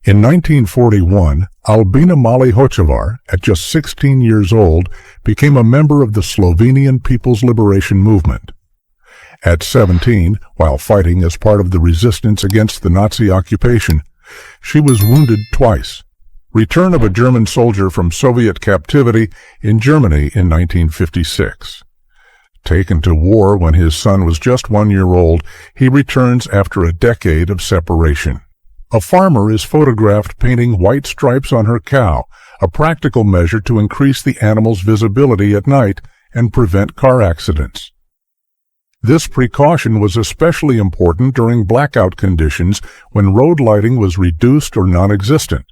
In 1941, Albina Mali-Hocevar, at just 16 years old, became a member of the Slovenian People's Liberation Movement. At 17, while fighting as part of the resistance against the Nazi occupation, she was wounded twice. Return of a German soldier from Soviet captivity in Germany in 1956. Taken to war when his son was just 1 year old, he returns after a decade of separation. A farmer is photographed painting white stripes on her cow, a practical measure to increase the animal's visibility at night and prevent car accidents. This precaution was especially important during blackout conditions when road lighting was reduced or non-existent.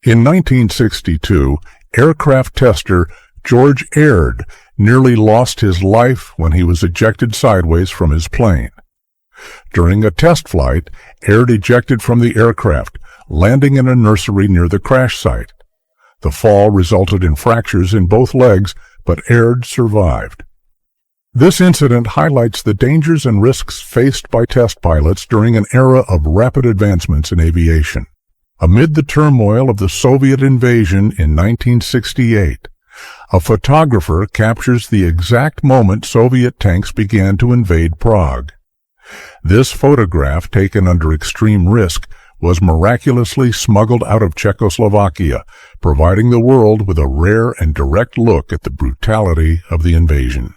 In 1962, aircraft tester George Aird nearly lost his life when he was ejected sideways from his plane. During a test flight, Aird ejected from the aircraft, landing in a nursery near the crash site. The fall resulted in fractures in both legs, but Aird survived. This incident highlights the dangers and risks faced by test pilots during an era of rapid advancements in aviation. Amid the turmoil of the Soviet invasion in 1968, a photographer captures the exact moment Soviet tanks began to invade Prague. This photograph, taken under extreme risk, was miraculously smuggled out of Czechoslovakia, providing the world with a rare and direct look at the brutality of the invasion.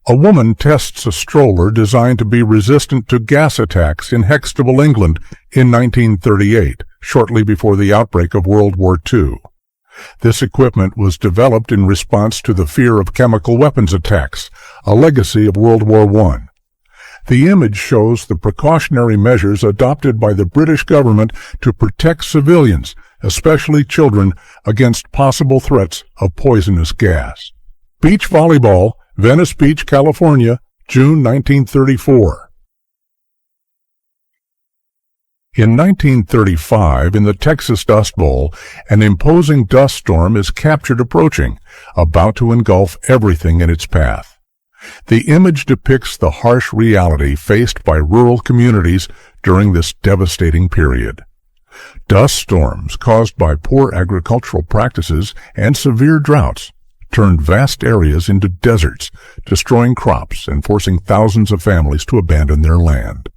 A woman tests a stroller designed to be resistant to gas attacks in Hextable, England, in 1938, shortly before the outbreak of World War II. This equipment was developed in response to the fear of chemical weapons attacks, a legacy of World War I. The image shows the precautionary measures adopted by the British government to protect civilians, especially children, against possible threats of poisonous gas. Beach volleyball, Venice Beach, California, June 1934. In 1935, in the Texas Dust Bowl, an imposing dust storm is captured approaching, about to engulf everything in its path. The image depicts the harsh reality faced by rural communities during this devastating period. Dust storms caused by poor agricultural practices and severe droughts turned vast areas into deserts, destroying crops and forcing thousands of families to abandon their land.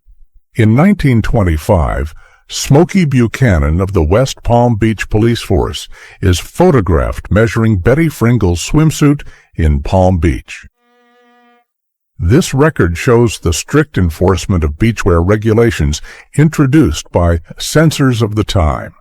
In 1925, Smokey Buchanan of the West Palm Beach Police Force is photographed measuring Betty Fringle's swimsuit in Palm Beach. This record shows the strict enforcement of beachwear regulations introduced by censors of the time.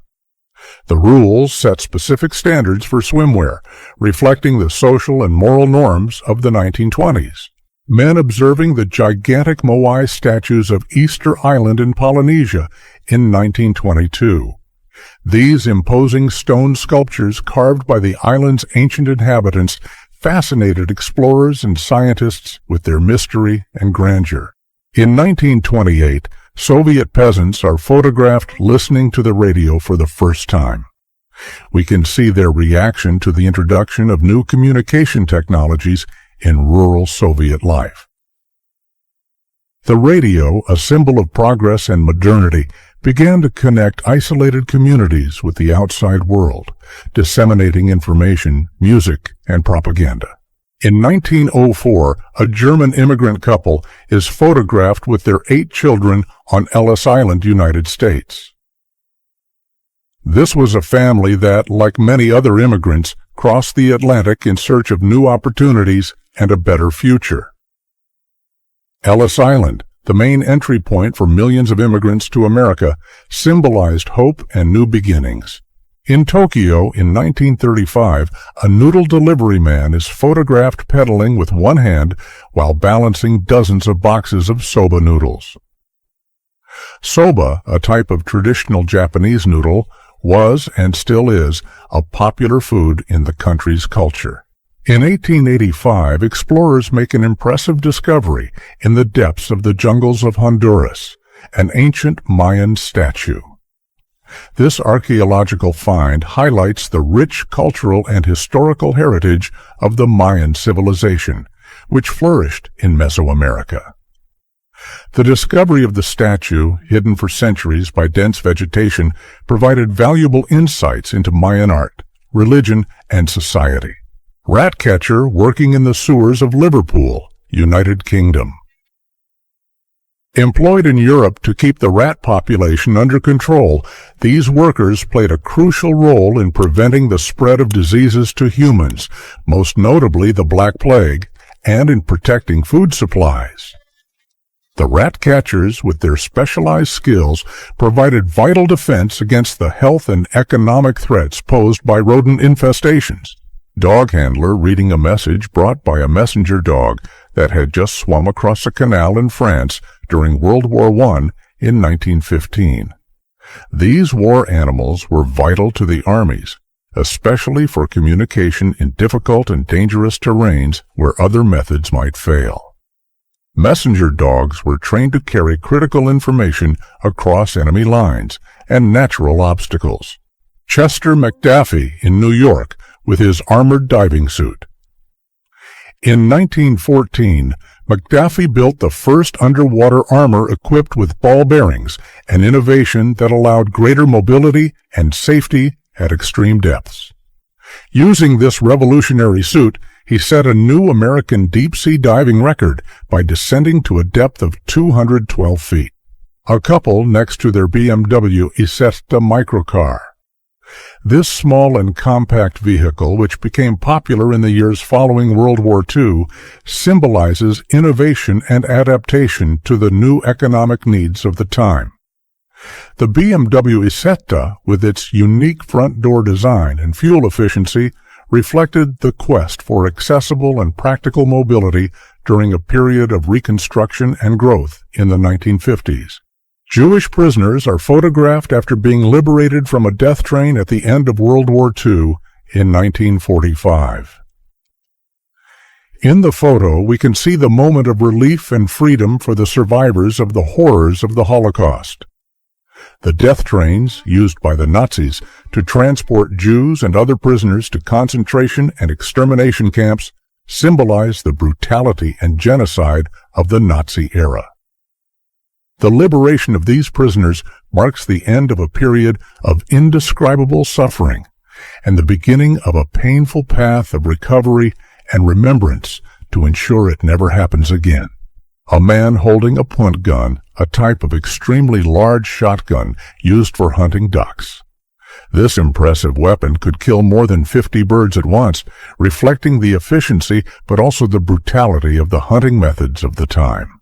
The rules set specific standards for swimwear, reflecting the social and moral norms of the 1920s. Men observing the gigantic Moai statues of Easter Island in Polynesia in 1922. These imposing stone sculptures carved by the island's ancient inhabitants fascinated explorers and scientists with their mystery and grandeur. In 1928, Soviet peasants are photographed listening to the radio for the first time. We can see their reaction to the introduction of new communication technologies in rural Soviet life. The radio, a symbol of progress and modernity, began to connect isolated communities with the outside world, disseminating information, music, and propaganda. In 1904, a German immigrant couple is photographed with their 8 children on Ellis Island, United States. This was a family that, like many other immigrants, crossed the Atlantic in search of new opportunities and a better future. Ellis Island, the main entry point for millions of immigrants to America, symbolized hope and new beginnings. In Tokyo in 1935, a noodle delivery man is photographed pedaling with one hand while balancing dozens of boxes of soba noodles. Soba, a type of traditional Japanese noodle, was and still is a popular food in the country's culture. In 1885, explorers make an impressive discovery in the depths of the jungles of Honduras, an ancient Mayan statue. This archaeological find highlights the rich cultural and historical heritage of the Mayan civilization, which flourished in Mesoamerica. The discovery of the statue, hidden for centuries by dense vegetation, provided valuable insights into Mayan art, religion, and society. Rat catcher working in the sewers of Liverpool, United Kingdom. Employed in Europe to keep the rat population under control, these workers played a crucial role in preventing the spread of diseases to humans, most notably the Black Plague, and in protecting food supplies. The rat catchers, with their specialized skills, provided vital defense against the health and economic threats posed by rodent infestations. Dog handler reading a message brought by a messenger dog that had just swum across a canal in France during World War I in 1915. These war animals were vital to the armies, especially for communication in difficult and dangerous terrains where other methods might fail. Messenger dogs were trained to carry critical information across enemy lines and natural obstacles. Chester McDaffie in New York with his armored diving suit. In 1914, McDaffie built the first underwater armor equipped with ball bearings, an innovation that allowed greater mobility and safety at extreme depths. Using this revolutionary suit, he set a new American deep-sea diving record by descending to a depth of 212 feet. A couple next to their BMW Isetta microcar. This small and compact vehicle, which became popular in the years following World War II, symbolizes innovation and adaptation to the new economic needs of the time. The BMW Isetta, with its unique front door design and fuel efficiency, reflected the quest for accessible and practical mobility during a period of reconstruction and growth in the 1950s. Jewish prisoners are photographed after being liberated from a death train at the end of World War II in 1945. In the photo, we can see the moment of relief and freedom for the survivors of the horrors of the Holocaust. The death trains, used by the Nazis to transport Jews and other prisoners to concentration and extermination camps, symbolize the brutality and genocide of the Nazi era. The liberation of these prisoners marks the end of a period of indescribable suffering and the beginning of a painful path of recovery and remembrance to ensure it never happens again. A man holding a punt gun, a type of extremely large shotgun used for hunting ducks. This impressive weapon could kill more than 50 birds at once, reflecting the efficiency but also the brutality of the hunting methods of the time.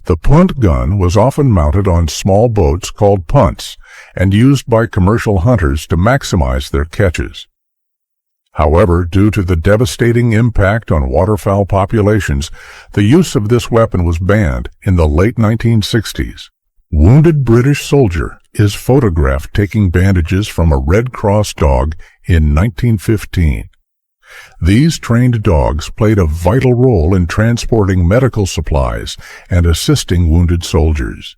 The punt gun was often mounted on small boats called punts and used by commercial hunters to maximize their catches. However, due to the devastating impact on waterfowl populations, the use of this weapon was banned in the late 1960s. Wounded British soldier is photographed taking bandages from a Red Cross dog in 1915. These trained dogs played a vital role in transporting medical supplies and assisting wounded soldiers.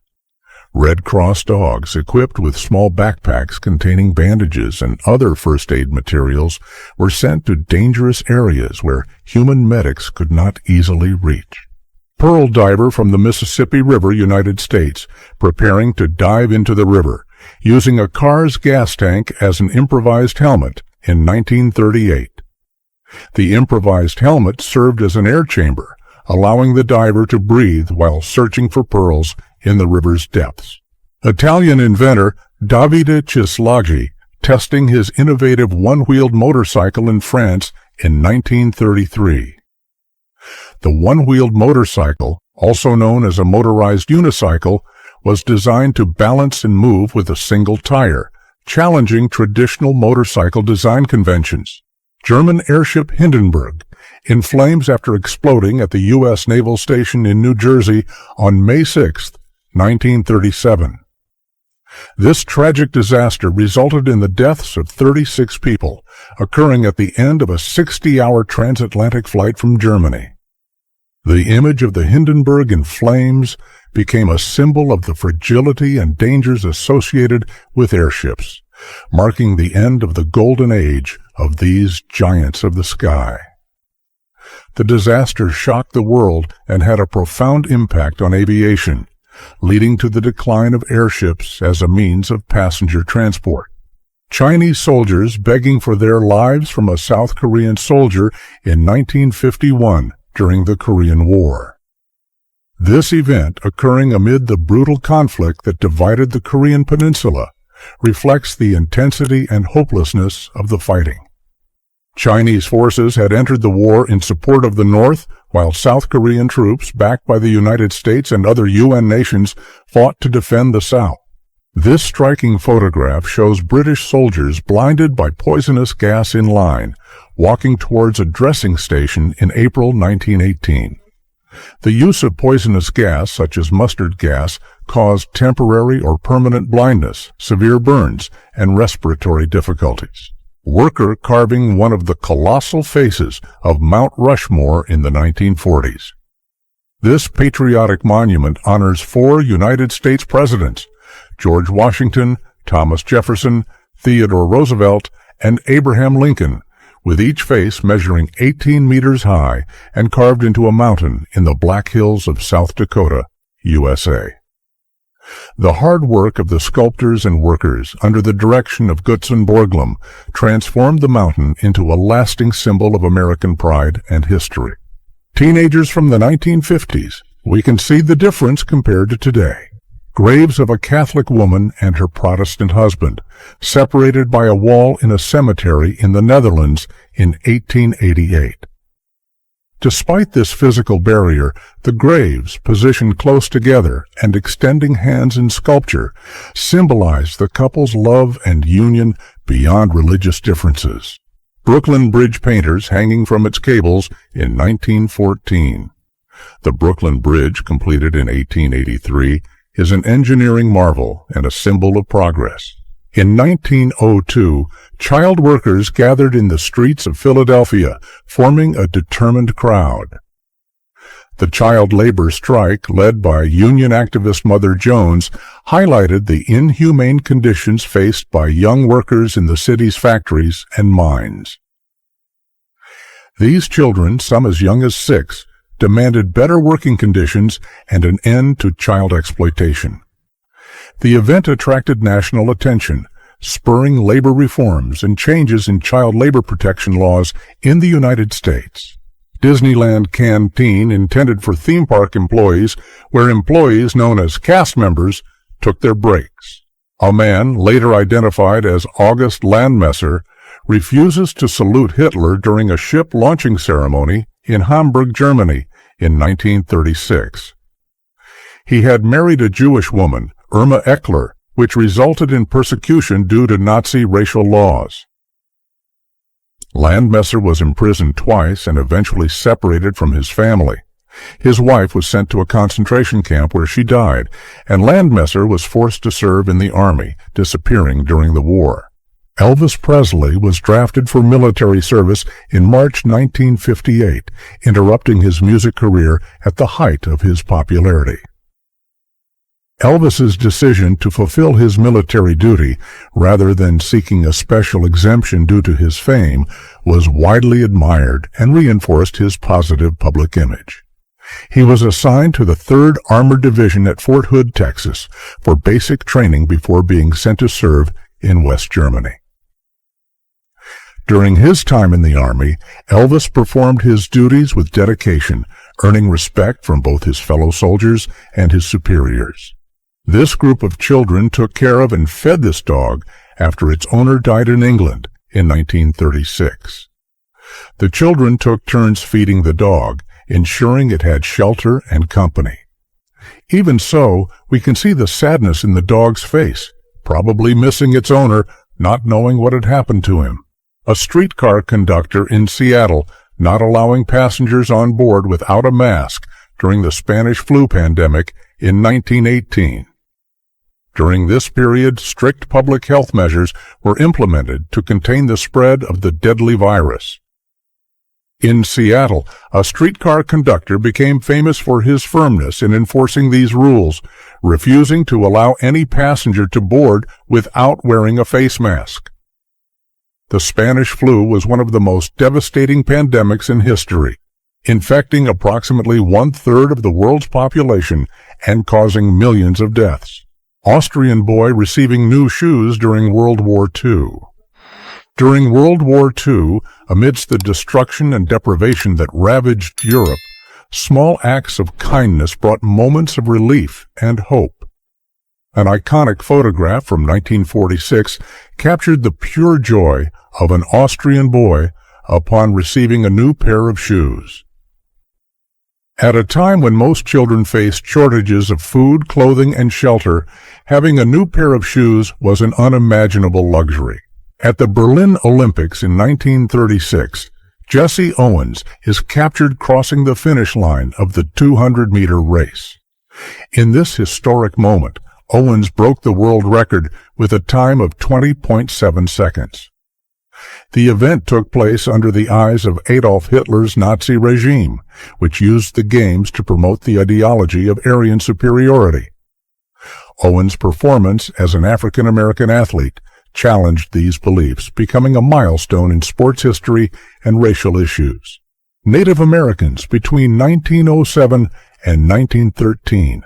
Red Cross dogs equipped with small backpacks containing bandages and other first aid materials were sent to dangerous areas where human medics could not easily reach. Pearl diver from the Mississippi River, United States, preparing to dive into the river, using a car's gas tank as an improvised helmet in 1938. The improvised helmet served as an air chamber, allowing the diver to breathe while searching for pearls in the river's depths. Italian inventor Davide Cislagi testing his innovative one-wheeled motorcycle in France in 1933. The one-wheeled motorcycle, also known as a motorized unicycle, was designed to balance and move with a single tire, challenging traditional motorcycle design conventions. German airship Hindenburg, in flames after exploding at the U.S. Naval Station in New Jersey on May 6, 1937. This tragic disaster resulted in the deaths of 36 people, occurring at the end of a 60-hour transatlantic flight from Germany. The image of the Hindenburg in flames became a symbol of the fragility and dangers associated with airships, marking the end of the golden age of these giants of the sky. The disaster shocked the world and had a profound impact on aviation, leading to the decline of airships as a means of passenger transport. Chinese soldiers begging for their lives from a South Korean soldier in 1951 during the Korean War. This event, occurring amid the brutal conflict that divided the Korean peninsula, reflects the intensity and hopelessness of the fighting. Chinese forces had entered the war in support of the North, while South Korean troops, backed by the United States and other UN nations, fought to defend the South. This striking photograph shows British soldiers blinded by poisonous gas in line, walking towards a dressing station in April 1918. The use of poisonous gas, such as mustard gas, caused temporary or permanent blindness, severe burns, and respiratory difficulties. Worker carving one of the colossal faces of Mount Rushmore in the 1940s. This patriotic monument honors 4 United States presidents: George Washington, Thomas Jefferson, Theodore Roosevelt, and Abraham Lincoln, with each face measuring 18 meters high and carved into a mountain in the Black Hills of South Dakota, USA. The hard work of the sculptors and workers under the direction of Gutzon Borglum transformed the mountain into a lasting symbol of American pride and history. Teenagers from the 1950s, we can see the difference compared to today. Graves of a Catholic woman and her Protestant husband, separated by a wall in a cemetery in the Netherlands in 1888. Despite this physical barrier, the graves, positioned close together and extending hands in sculpture, symbolize the couple's love and union beyond religious differences. Brooklyn Bridge painters hanging from its cables in 1914. The Brooklyn Bridge, completed in 1883, is an engineering marvel and a symbol of progress. In 1902, child workers gathered in the streets of Philadelphia, forming a determined crowd. The child labor strike, led by union activist Mother Jones, highlighted the inhumane conditions faced by young workers in the city's factories and mines. These children, some as young as 6, demanded better working conditions and an end to child exploitation. The event attracted national attention, spurring labor reforms and changes in child labor protection laws in the United States. Disneyland Canteen, intended for theme park employees, where employees known as cast members took their breaks. A man, later identified as August Landmesser, refuses to salute Hitler during a ship launching ceremony in Hamburg, Germany, in 1936. He had married a Jewish woman, Irma Eckler, which resulted in persecution due to Nazi racial laws. Landmesser was imprisoned twice and eventually separated from his family. His wife was sent to a concentration camp where she died, and Landmesser was forced to serve in the army, disappearing during the war. Elvis Presley was drafted for military service in March 1958, interrupting his music career at the height of his popularity. Elvis's decision to fulfill his military duty, rather than seeking a special exemption due to his fame, was widely admired and reinforced his positive public image. He was assigned to the 3rd Armored Division at Fort Hood, Texas, for basic training before being sent to serve in West Germany. During his time in the Army, Elvis performed his duties with dedication, earning respect from both his fellow soldiers and his superiors. This group of children took care of and fed this dog after its owner died in England in 1936. The children took turns feeding the dog, ensuring it had shelter and company. Even so, we can see the sadness in the dog's face, probably missing its owner, not knowing what had happened to him. A streetcar conductor in Seattle not allowing passengers on board without a mask during the Spanish flu pandemic in 1918. During this period, strict public health measures were implemented to contain the spread of the deadly virus. In Seattle, a streetcar conductor became famous for his firmness in enforcing these rules, refusing to allow any passenger to board without wearing a face mask. The Spanish flu was one of the most devastating pandemics in history. infecting approximately one-third of the world's population and causing millions of deaths. Austrian boy receiving new shoes during World War II. During World War II, amidst the destruction and deprivation that ravaged Europe, small acts of kindness brought moments of relief and hope. An iconic photograph from 1946 captured the pure joy of an Austrian boy upon receiving a new pair of shoes. At a time when most children faced shortages of food, clothing, and shelter, having a new pair of shoes was an unimaginable luxury. At the Berlin Olympics in 1936, Jesse Owens is captured crossing the finish line of the 200-meter race. In this historic moment, Owens broke the world record with a time of 20.7 seconds. The event took place under the eyes of Adolf Hitler's Nazi regime, which used the Games to promote the ideology of Aryan superiority. Owens' performance as an African-American athlete challenged these beliefs, becoming a milestone in sports history and racial issues. Native Americans between 1907 and 1913.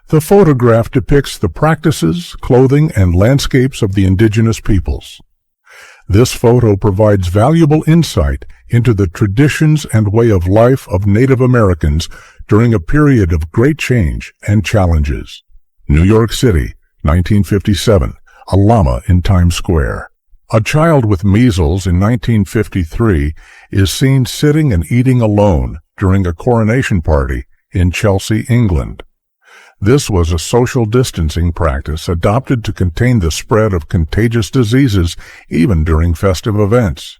The photograph depicts the practices, clothing, and landscapes of the indigenous peoples. This photo provides valuable insight into the traditions and way of life of Native Americans during a period of great change and challenges. New York City, 1957. A llama in Times Square. A child with measles in 1953 is seen sitting and eating alone during a coronation party in Chelsea, England. This was a social distancing practice adopted to contain the spread of contagious diseases even during festive events.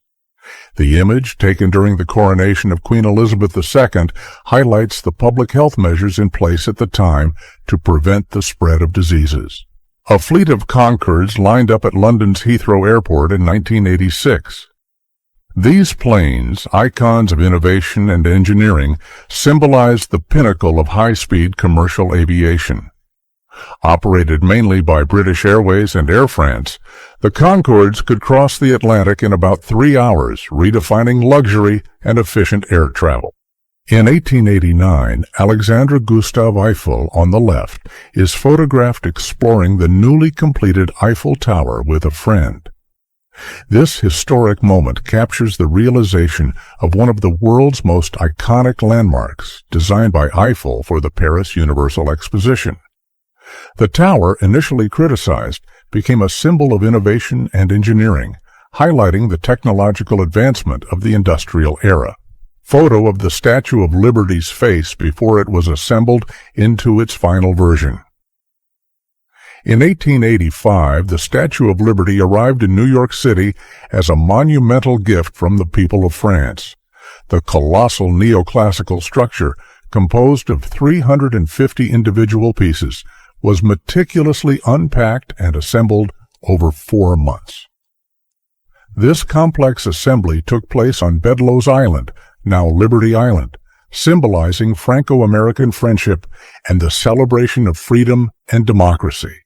The image, taken during the coronation of Queen Elizabeth II, highlights the public health measures in place at the time to prevent the spread of diseases. A fleet of Concords lined up at London's Heathrow Airport in 1986. These planes, icons of innovation and engineering, symbolized the pinnacle of high-speed commercial aviation. Operated mainly by British Airways and Air France, the Concords could cross the Atlantic in about 3 hours, redefining luxury and efficient air travel. In 1889, Alexander Gustav Eiffel, on the left, is photographed exploring the newly completed Eiffel Tower with a friend. This historic moment captures the realization of one of the world's most iconic landmarks, designed by Eiffel for the Paris Universal Exposition. The tower, initially criticized, became a symbol of innovation and engineering, highlighting the technological advancement of the industrial era. Photo of the Statue of Liberty's face before it was assembled into its final version. In 1885, the Statue of Liberty arrived in New York City as a monumental gift from the people of France. The colossal neoclassical structure, composed of 350 individual pieces, was meticulously unpacked and assembled over 4 months. This complex assembly took place on Bedloe's Island, now Liberty Island, symbolizing Franco-American friendship and the celebration of freedom and democracy.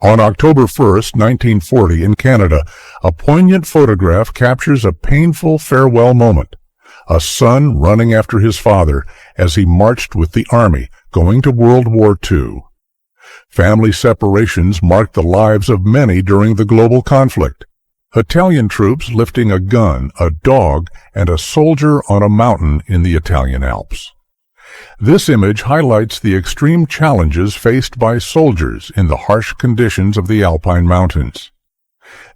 On October 1, 1940, in Canada, a poignant photograph captures a painful farewell moment. A son running after his father as he marched with the army going to World War II. Family separations marked the lives of many during the global conflict. Italian troops lifting a gun, a dog, and a soldier on a mountain in the Italian Alps. This image highlights the extreme challenges faced by soldiers in the harsh conditions of the Alpine mountains.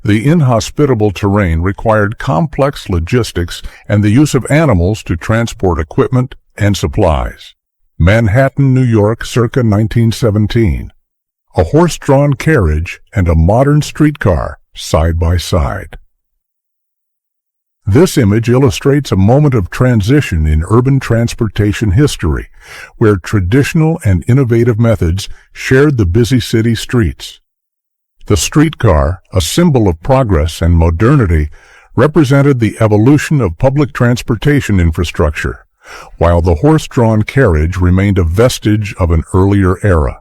The inhospitable terrain required complex logistics and the use of animals to transport equipment and supplies. Manhattan, New York, circa 1917. A horse-drawn carriage and a modern streetcar side by side. This image illustrates a moment of transition in urban transportation history, where traditional and innovative methods shared the busy city streets. The streetcar, a symbol of progress and modernity, represented the evolution of public transportation infrastructure, while the horse-drawn carriage remained a vestige of an earlier era.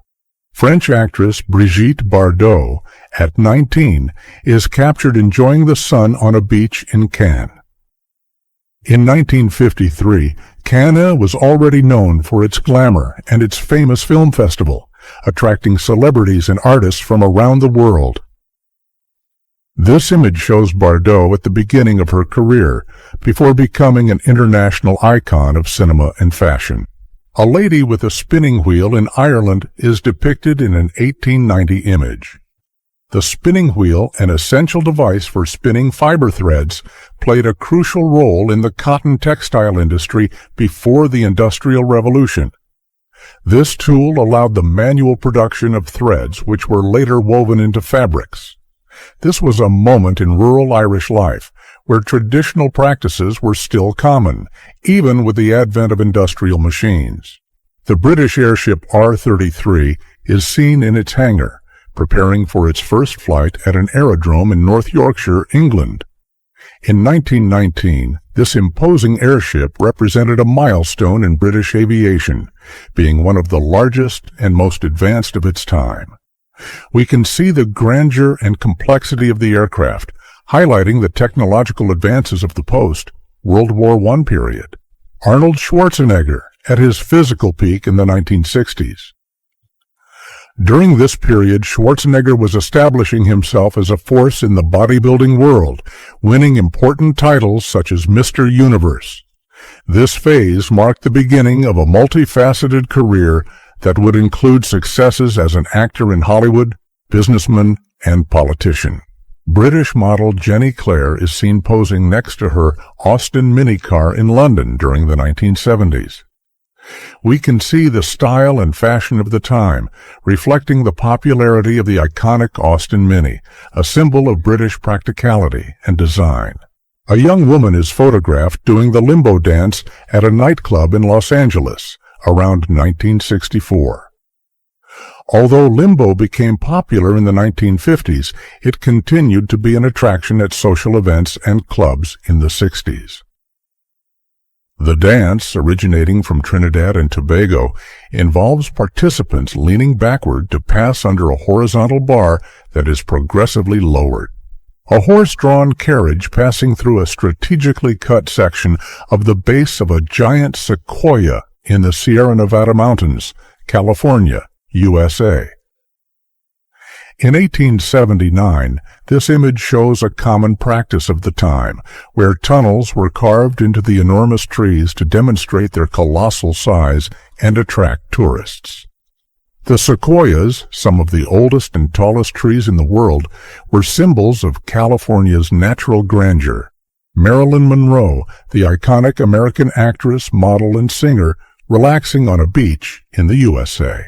French actress Brigitte Bardot, at 19, is captured enjoying the sun on a beach in Cannes. In 1953, Cannes was already known for its glamour and its famous film festival, attracting celebrities and artists from around the world. This image shows Bardot at the beginning of her career, before becoming an international icon of cinema and fashion. A lady with a spinning wheel in Ireland is depicted in an 1890 image. The spinning wheel, an essential device for spinning fiber threads, played a crucial role in the cotton textile industry before the Industrial Revolution. This tool allowed the manual production of threads which were later woven into fabrics. This was a moment in rural Irish life where traditional practices were still common, even with the advent of industrial machines. The British airship R-33 is seen in its hangar, preparing for its first flight at an aerodrome in North Yorkshire, England. In 1919, this imposing airship represented a milestone in British aviation, being one of the largest and most advanced of its time. We can see the grandeur and complexity of the aircraft, highlighting the technological advances of the post-World War I period. Arnold Schwarzenegger at his physical peak in the 1960s. During this period, Schwarzenegger was establishing himself as a force in the bodybuilding world, winning important titles such as Mr. Universe. This phase marked the beginning of a multifaceted career that would include successes as an actor in Hollywood, businessman, and politician. British model Jenny Clare is seen posing next to her Austin minicar in London during the 1970s. We can see the style and fashion of the time, reflecting the popularity of the iconic Austin Mini, a symbol of British practicality and design. A young woman is photographed doing the limbo dance at a nightclub in Los Angeles around 1964. Although limbo became popular in the 1950s, it continued to be an attraction at social events and clubs in the 60s. The dance, originating from Trinidad and Tobago, involves participants leaning backward to pass under a horizontal bar that is progressively lowered. A horse-drawn carriage passing through a strategically cut section of the base of a giant sequoia in the Sierra Nevada mountains, California, USA. In 1879, this image shows a common practice of the time, where tunnels were carved into the enormous trees to demonstrate their colossal size and attract tourists. The sequoias, some of the oldest and tallest trees in the world, were symbols of California's natural grandeur. Marilyn Monroe, the iconic American actress, model, and singer, relaxing on a beach in the USA.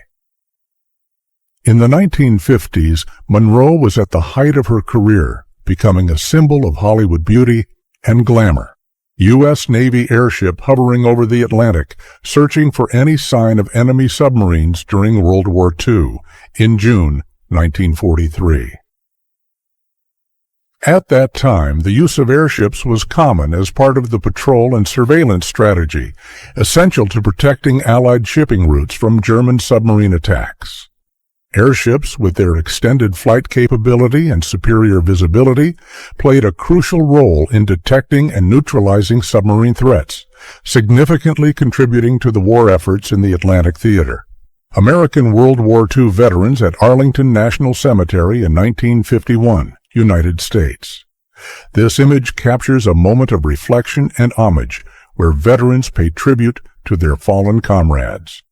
In the 1950s, Monroe was at the height of her career, becoming a symbol of Hollywood beauty and glamour. U.S. Navy airship hovering over the Atlantic, searching for any sign of enemy submarines during World War II, in June 1943. At that time, the use of airships was common as part of the patrol and surveillance strategy, essential to protecting Allied shipping routes from German submarine attacks. Airships, with their extended flight capability and superior visibility, played a crucial role in detecting and neutralizing submarine threats, significantly contributing to the war efforts in the Atlantic theater. American World War II veterans at Arlington National Cemetery in 1951, United States. This image captures a moment of reflection and homage, where veterans pay tribute to their fallen comrades.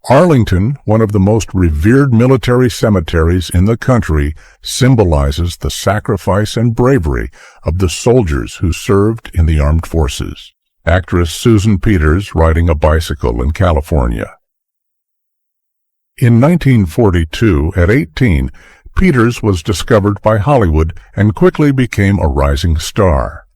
Arlington, one of the most revered military cemeteries in the country, symbolizes the sacrifice and bravery of the soldiers who served in the armed forces. Actress Susan Peters riding a bicycle in California. In 1942, at 18, Peters was discovered by Hollywood and quickly became a rising star.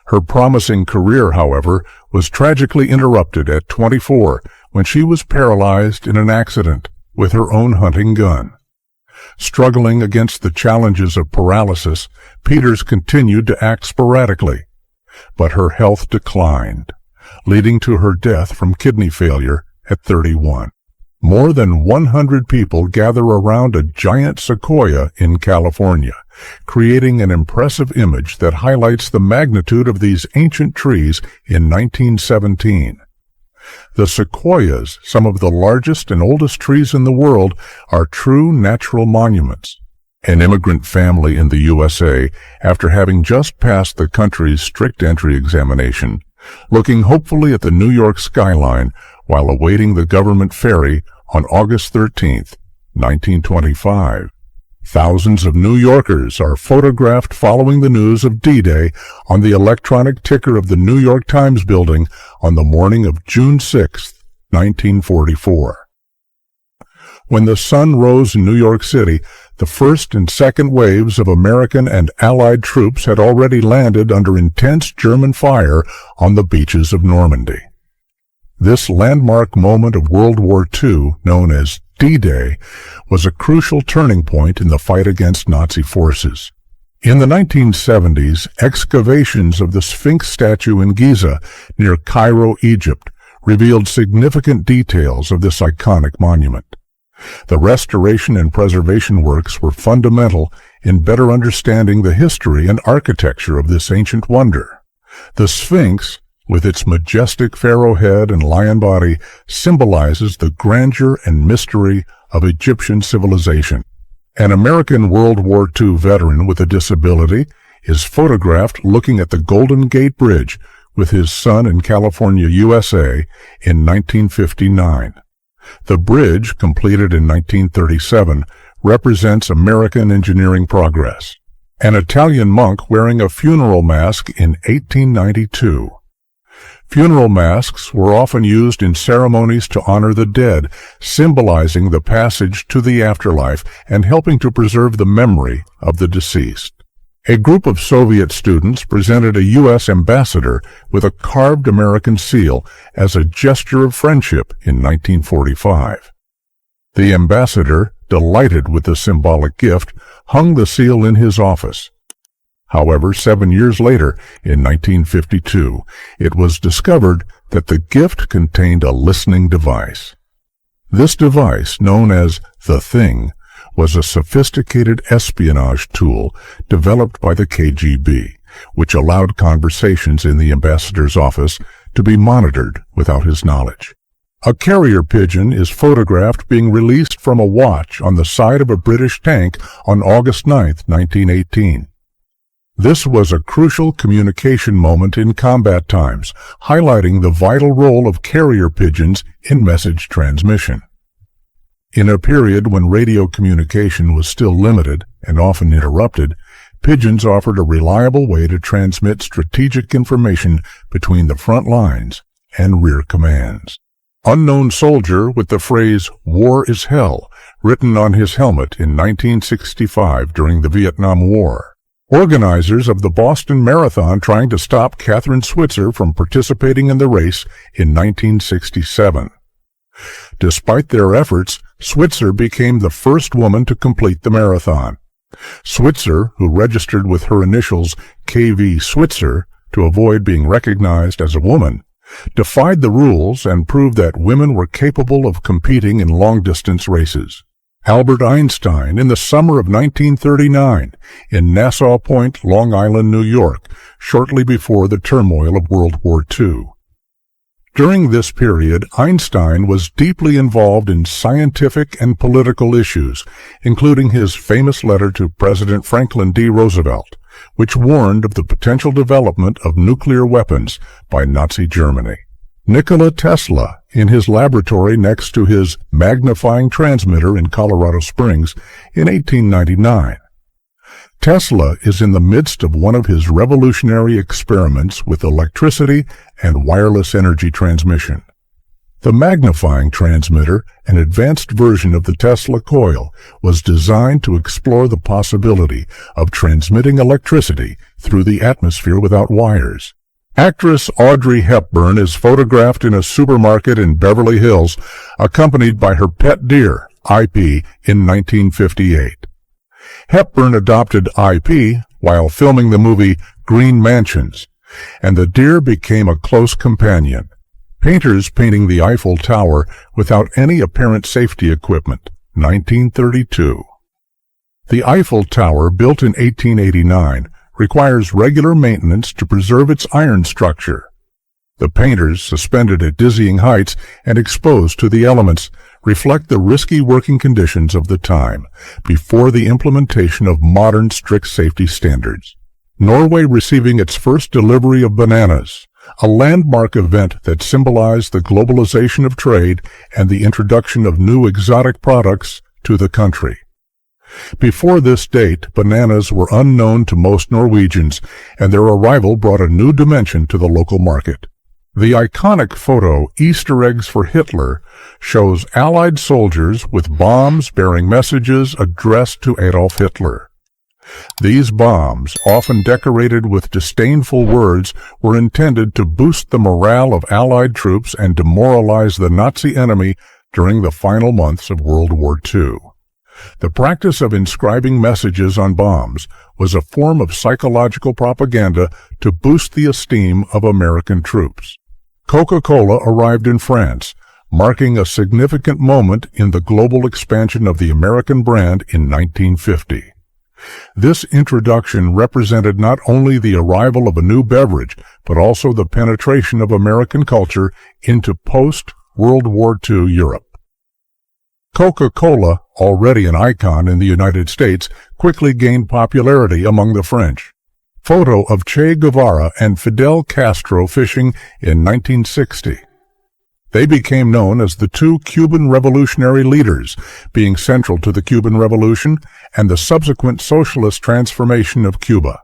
Her promising career, however, was tragically interrupted at 24 when she was paralyzed in an accident with her own hunting gun. Struggling against the challenges of paralysis, Peters continued to act sporadically, but her health declined, leading to her death from kidney failure at 31. More than 100 people gather around a giant sequoia in California, creating an impressive image that highlights the magnitude of these ancient trees in 1917. The sequoias, some of the largest and oldest trees in the world, are true natural monuments. An immigrant family in the USA, after having just passed the country's strict entry examination, looking hopefully at the New York skyline while awaiting the government ferry on August 13, 1925. Thousands of New Yorkers are photographed following the news of D-Day on the electronic ticker of the New York Times building on the morning of June 6, 1944. When the sun rose in New York City, the first and second waves of American and Allied troops had already landed under intense German fire on the beaches of Normandy. This landmark moment of World War II, known as D-Day, was a crucial turning point in the fight against Nazi forces. In the 1970s, excavations of the Sphinx statue in Giza, near Cairo, Egypt, revealed significant details of this iconic monument. The restoration and preservation works were fundamental in better understanding the history and architecture of this ancient wonder. The Sphinx, with its majestic pharaoh head and lion body, symbolizes the grandeur and mystery of Egyptian civilization. An American World War II veteran with a disability is photographed looking at the Golden Gate Bridge with his son in California, USA, in 1959. The bridge, completed in 1937, represents American engineering progress. An Italian monk wearing a funeral mask in 1892. Funeral masks were often used in ceremonies to honor the dead, symbolizing the passage to the afterlife and helping to preserve the memory of the deceased. A group of Soviet students presented a U.S. ambassador with a carved American seal as a gesture of friendship in 1945. The ambassador, delighted with the symbolic gift, hung the seal in his office. However, 7 years later, in 1952, it was discovered that the gift contained a listening device. This device, known as the Thing, was a sophisticated espionage tool developed by the KGB, which allowed conversations in the ambassador's office to be monitored without his knowledge. A carrier pigeon is photographed being released from a watch on the side of a British tank on August 9, 1918. This was a crucial communication moment in combat times, highlighting the vital role of carrier pigeons in message transmission. In a period when radio communication was still limited and often interrupted, pigeons offered a reliable way to transmit strategic information between the front lines and rear commands. Unknown soldier with the phrase, "War is hell," written on his helmet in 1965 during the Vietnam War. Organizers of the Boston Marathon trying to stop Catherine Switzer from participating in the race in 1967. Despite their efforts, Switzer became the first woman to complete the marathon. Switzer, who registered with her initials KV Switzer to avoid being recognized as a woman, defied the rules and proved that women were capable of competing in long-distance races. Albert Einstein, in the summer of 1939, in Nassau Point, Long Island, New York, shortly before the turmoil of World War II. During this period, Einstein was deeply involved in scientific and political issues, including his famous letter to President Franklin D. Roosevelt, which warned of the potential development of nuclear weapons by Nazi Germany. Nikola Tesla, in his laboratory next to his magnifying transmitter in Colorado Springs in 1899. Tesla is in the midst of one of his revolutionary experiments with electricity and wireless energy transmission. The magnifying transmitter, an advanced version of the Tesla coil, was designed to explore the possibility of transmitting electricity through the atmosphere without wires. Actress Audrey Hepburn is photographed in a supermarket in Beverly Hills, accompanied by her pet deer, IP, in 1958. Hepburn adopted IP while filming the movie Green Mansions, and the deer became a close companion. Painters painting the Eiffel Tower without any apparent safety equipment, 1932. The Eiffel Tower, built in 1889, requires regular maintenance to preserve its iron structure. The painters, suspended at dizzying heights and exposed to the elements, reflect the risky working conditions of the time, before the implementation of modern strict safety standards. Norway receiving its first delivery of bananas, a landmark event that symbolized the globalization of trade and the introduction of new exotic products to the country. Before this date, bananas were unknown to most Norwegians, and their arrival brought a new dimension to the local market. The iconic photo, Easter Eggs for Hitler, shows Allied soldiers with bombs bearing messages addressed to Adolf Hitler. These bombs, often decorated with disdainful words, were intended to boost the morale of Allied troops and demoralize the Nazi enemy during the final months of World War II. The practice of inscribing messages on bombs was a form of psychological propaganda to boost the esteem of American troops. Coca-Cola arrived in France, marking a significant moment in the global expansion of the American brand in 1950. This introduction represented not only the arrival of a new beverage, but also the penetration of American culture into post-World War II Europe. Coca-Cola, already an icon in the United States, quickly gained popularity among the French. Photo of Che Guevara and Fidel Castro fishing in 1960. They became known as the two Cuban revolutionary leaders, being central to the Cuban Revolution and the subsequent socialist transformation of Cuba.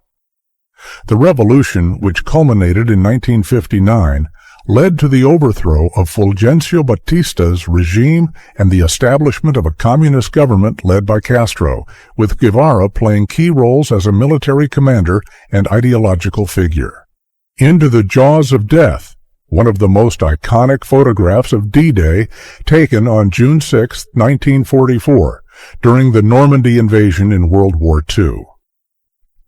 The revolution, which culminated in 1959, led to the overthrow of Fulgencio Batista's regime and the establishment of a communist government led by Castro, with Guevara playing key roles as a military commander and ideological figure. Into the Jaws of Death, one of the most iconic photographs of D-Day, taken on June 6, 1944, during the Normandy invasion in World War II.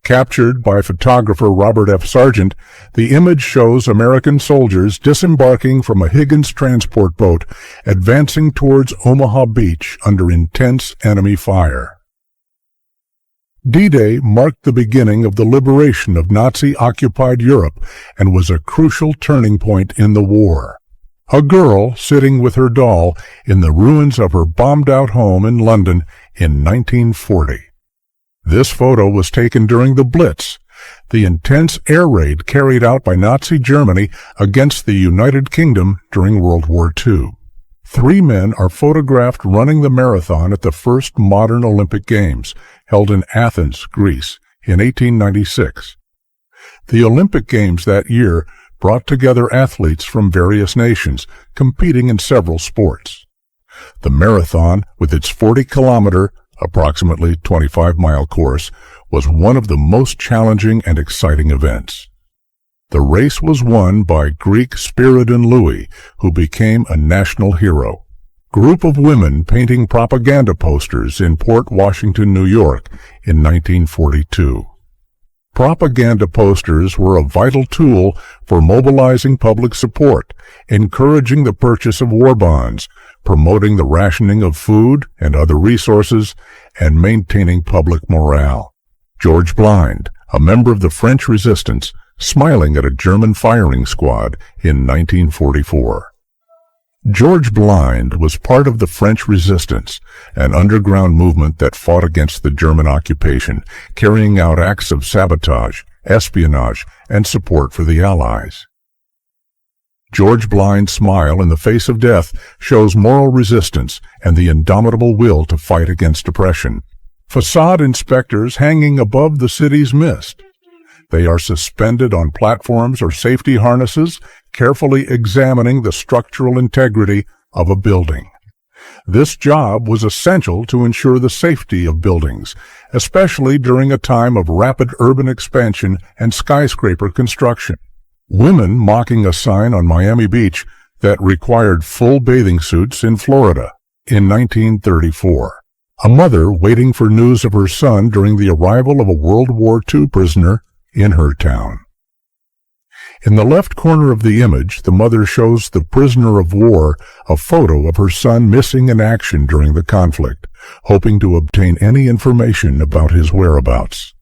Captured by photographer Robert F. Sargent, the image shows American soldiers disembarking from a Higgins transport boat, advancing towards Omaha Beach under intense enemy fire. D-Day marked the beginning of the liberation of Nazi-occupied Europe and was a crucial turning point in the war. A girl sitting with her doll in the ruins of her bombed-out home in London in 1940. This photo was taken during the Blitz, the intense air raid carried out by Nazi Germany against the United Kingdom during World War II. 3 men are photographed running the marathon at the first modern Olympic Games, held in Athens, Greece, in 1896. The Olympic Games that year brought together athletes from various nations, competing in several sports. The marathon, with its 40-kilometer, approximately 25-mile course, was one of the most challenging and exciting events. The race was won by Greek Spiridon Louis, who became a national hero. Group of women painting propaganda posters in Port Washington, New York, in 1942. Propaganda posters were a vital tool for mobilizing public support, encouraging the purchase of war bonds, promoting the rationing of food and other resources, and maintaining public morale. George Blind, a member of the French resistance, smiling at a German firing squad in 1944. George Blind was part of the French resistance, an underground movement that fought against the German occupation, carrying out acts of sabotage, espionage, and support for the Allies. George Blind's smile in the face of death shows moral resistance and the indomitable will to fight against oppression. Facade inspectors hanging above the city's mist. They are suspended on platforms or safety harnesses, carefully examining the structural integrity of a building. This job was essential to ensure the safety of buildings, especially during a time of rapid urban expansion and skyscraper construction. Women mocking a sign on Miami Beach that required full bathing suits in Florida in 1934. A mother waiting for news of her son during the arrival of a World War II prisoner in her town. In the left corner of the image, the mother shows the prisoner of war a photo of her son missing in action during the conflict, hoping to obtain any information about his whereabouts.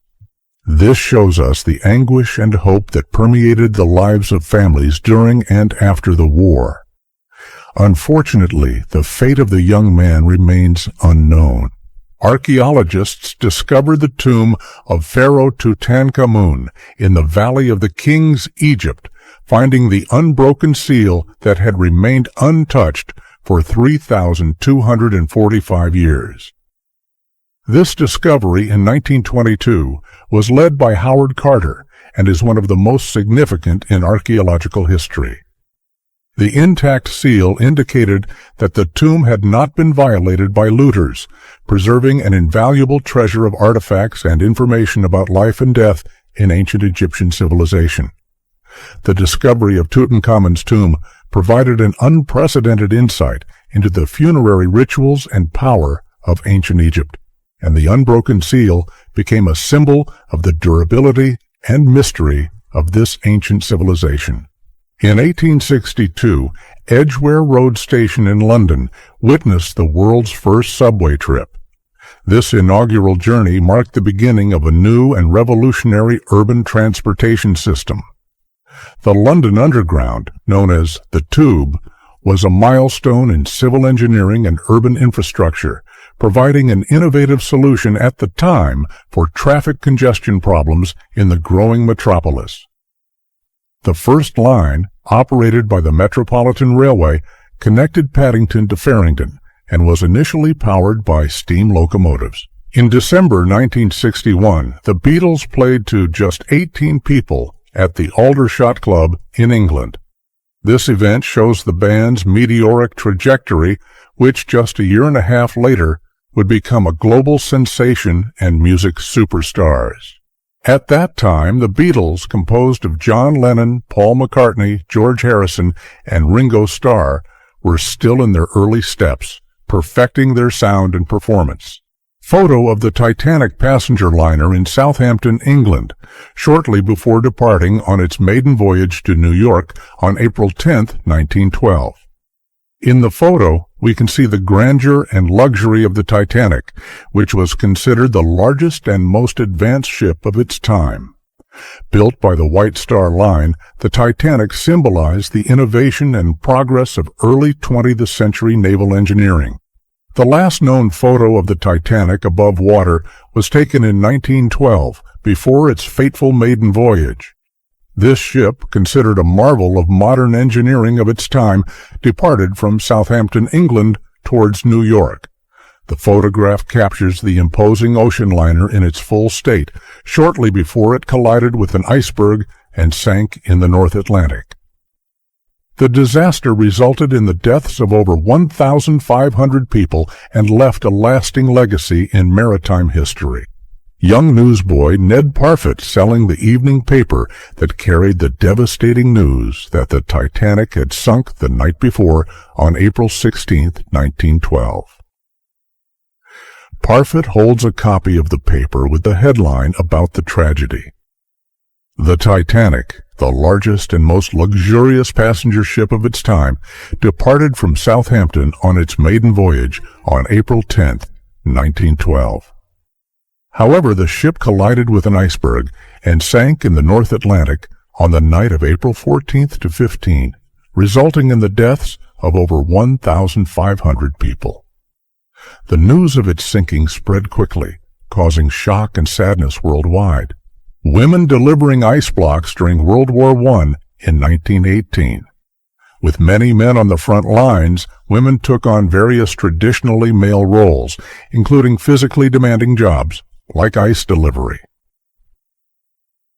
This shows us the anguish and hope that permeated the lives of families during and after the war. Unfortunately, the fate of the young man remains unknown. Archaeologists discovered the tomb of Pharaoh Tutankhamun in the Valley of the Kings, Egypt, finding the unbroken seal that had remained untouched for 3,245 years. This discovery in 1922 was led by Howard Carter and is one of the most significant in archaeological history. The intact seal indicated that the tomb had not been violated by looters, preserving an invaluable treasure of artifacts and information about life and death in ancient Egyptian civilization. The discovery of Tutankhamun's tomb provided an unprecedented insight into the funerary rituals and power of ancient Egypt, and the unbroken seal became a symbol of the durability and mystery of this ancient civilization. In 1862, Edgware Road Station in London witnessed the world's first subway trip. This inaugural journey marked the beginning of a new and revolutionary urban transportation system. The London Underground, known as the Tube, was a milestone in civil engineering and urban infrastructure, providing an innovative solution at the time for traffic congestion problems in the growing metropolis. The first line, operated by the Metropolitan Railway, connected Paddington to Farringdon and was initially powered by steam locomotives. In December 1961, the Beatles played to just 18 people at the Aldershot Club in England. This event shows the band's meteoric trajectory, which just a year and a half later would become a global sensation and music superstars. At that time, the Beatles, composed of John Lennon, Paul McCartney, George Harrison, and Ringo Starr, were still in their early steps, perfecting their sound and performance. Photo of the Titanic passenger liner in Southampton, England, shortly before departing on its maiden voyage to New York on April 10, 1912. In the photo, we can see the grandeur and luxury of the Titanic, which was considered the largest and most advanced ship of its time. Built by the White Star Line, the Titanic symbolized the innovation and progress of early 20th century naval engineering. The last known photo of the Titanic above water was taken in 1912, before its fateful maiden voyage. This ship, considered a marvel of modern engineering of its time, departed from Southampton, England, towards New York. The photograph captures the imposing ocean liner in its full state, shortly before it collided with an iceberg and sank in the North Atlantic. The disaster resulted in the deaths of over 1,500 people and left a lasting legacy in maritime history. Young newsboy Ned Parfit selling the evening paper that carried the devastating news that the Titanic had sunk the night before on April 16, 1912. Parfit holds a copy of the paper with the headline about the tragedy. The Titanic, the largest and most luxurious passenger ship of its time, departed from Southampton on its maiden voyage on April 10, 1912. However, the ship collided with an iceberg and sank in the North Atlantic on the night of April 14 to 15, resulting in the deaths of over 1,500 people. The news of its sinking spread quickly, causing shock and sadness worldwide. Women delivering ice blocks during World War I in 1918. With many men on the front lines, women took on various traditionally male roles, including physically demanding jobs, like ice delivery.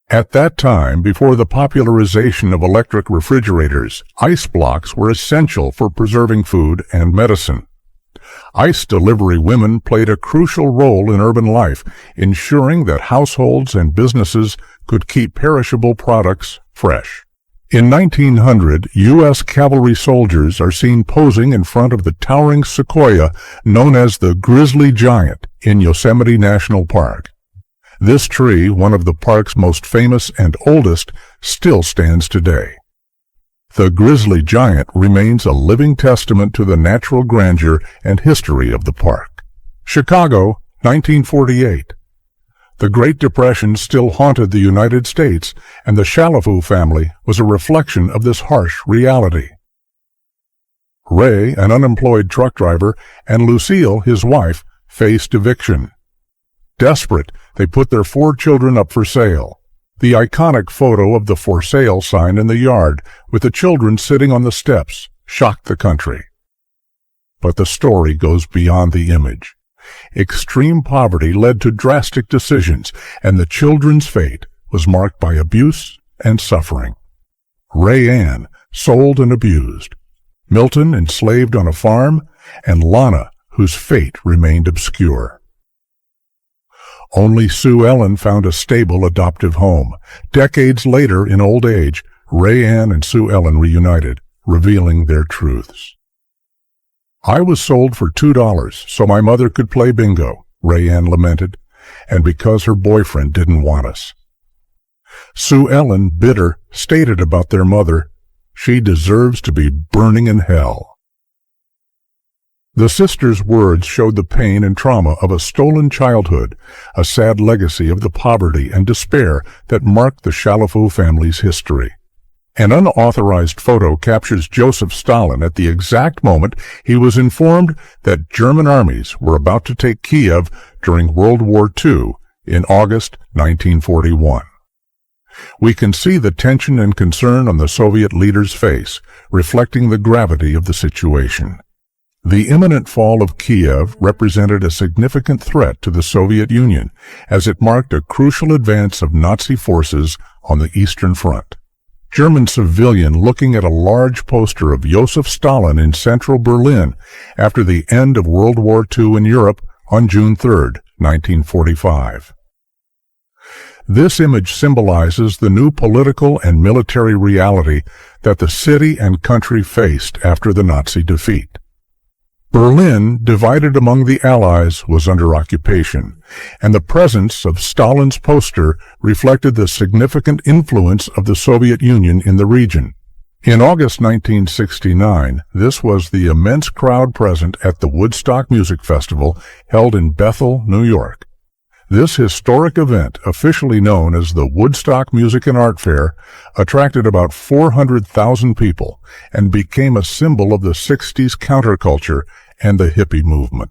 At that time, before the popularization of electric refrigerators, ice blocks were essential for preserving food and medicine. Ice delivery women played a crucial role in urban life, ensuring that households and businesses could keep perishable products fresh. In 1900, U.S. cavalry soldiers are seen posing in front of the towering sequoia known as the Grizzly Giant in Yosemite National Park. This tree, one of the park's most famous and oldest, still stands today. The grizzly giant remains a living testament to the natural grandeur and history of the park. Chicago, 1948. The Great Depression still haunted the United States, and the Chalafou family was a reflection of this harsh reality. Ray, an unemployed truck driver, and Lucille, his wife, faced eviction. Desperate, they put their 4 children up for sale. The iconic photo of the for sale sign in the yard with the children sitting on the steps shocked the country. But the story goes beyond the image. Extreme poverty led to drastic decisions, and the children's fate was marked by abuse and suffering. Ray Ann, sold and abused. Milton, enslaved on a farm, and Lana, whose fate remained obscure. Only Sue Ellen found a stable adoptive home. Decades later, in old age, Ray Ann and Sue Ellen reunited, revealing their truths. "I was sold for $2 so my mother could play bingo," Ray Ann lamented, "and because her boyfriend didn't want us." Sue Ellen, bitter, stated about their mother, "She deserves to be burning in hell." The sisters' words showed the pain and trauma of a stolen childhood, a sad legacy of the poverty and despair that marked the Chalafou family's history. An unauthorized photo captures Joseph Stalin at the exact moment he was informed that German armies were about to take Kiev during World War II in August 1941. We can see the tension and concern on the Soviet leader's face, reflecting the gravity of the situation. The imminent fall of Kiev represented a significant threat to the Soviet Union, as it marked a crucial advance of Nazi forces on the Eastern Front. German civilian looking at a large poster of Joseph Stalin in central Berlin after the end of World War II in Europe on June 3, 1945. This image symbolizes the new political and military reality that the city and country faced after the Nazi defeat. Berlin, divided among the Allies, was under occupation, and the presence of Stalin's poster reflected the significant influence of the Soviet Union in the region. In August 1969, this was the immense crowd present at the Woodstock Music Festival held in Bethel, New York. This historic event, officially known as the Woodstock Music and Art Fair, attracted about 400,000 people and became a symbol of the 60s counterculture and the hippie movement.